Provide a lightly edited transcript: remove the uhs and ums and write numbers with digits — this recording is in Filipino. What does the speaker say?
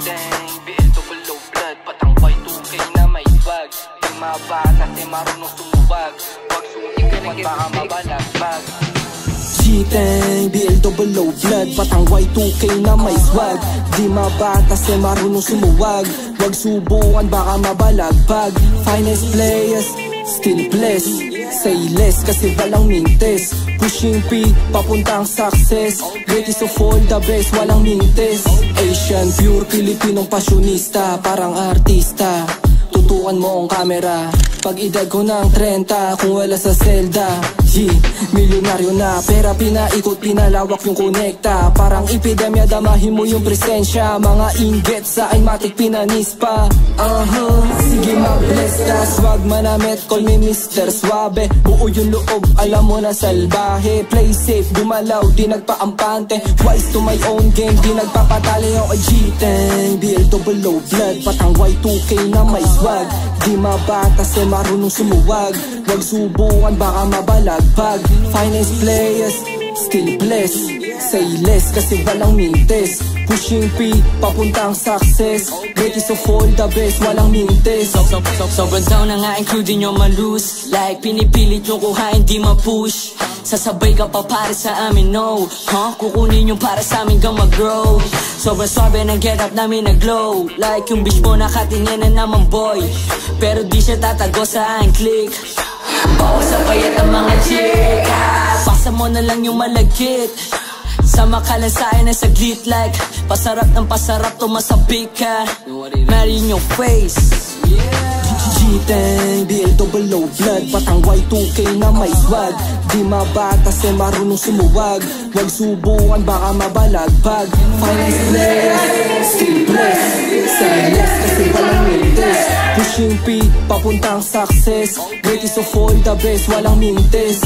G-Tang, BL double low blood, patang Y2K na may swag. Di mabata, di marunong sumuwag. Wag sumigawan, baka mabalagbag. G-Tang, BL double low blood, patang Y2K na may swag. Di mabata, di marunong sumuwag. Wag subukan, baka mabalagbag. Finest players, still blessed. Say less kasi walang mintes. Pushing P, papuntang success. Greatest of all the best, walang mintes. Asian, pure Pilipinong pasyonista. Parang artista, tutukan mo ang camera. Pag edad ko ng 30, kung wala sa selda, milyonaryo na. Pera pinaikot, pinalawak yung konekta. Parang epidemya, damahin mo yung presensya. Mga inget sa akin, matik pinanis pa. Sige mag-bless ka, swag manamit, call me Mr. Suave. Buo yung loob, alam mo na salbahe. Play safe, gumalaw, di nagpaampante. Wise to my own game, di nagpapatali ako kay G-Tang. BL double low blood, patang Y2K na may swag. Di mabata, se marunong sumuwag. Wag subukan, baka mabalagbag. Finest players, still blessed. Say less kasi walang mintes. Pushing P, papuntang success. Greatest of all the best, walang mintes. Sobrang down na nga, including yung malus. Like pinipilit yung kuhain, di ma-push. Sasabay ka pa para sa amin, no. Kukunin yung para sa amin ka mag-grow. Sobrang swabe ng get up namin na glow. Like yung bitch mo nakatingin na naman boy, pero di siya tatago sa aking click. Bawas sa payat ang mga chick. Pasa mo na lang yung malagkit. Sama ka lang sa akin na saglit. Like pasarap ng pasarap, tumasabik ka. Marry in your face. G-Tang, BL double low blood, patang Y2K na may swag. Di mabata, se marunong sumuwag. Wag subukan, baka mabalagbag. Finest players, still blessed. Say less kasi walang mintes. Pushing P, papuntang success. Greatest of all the best, walang mintes.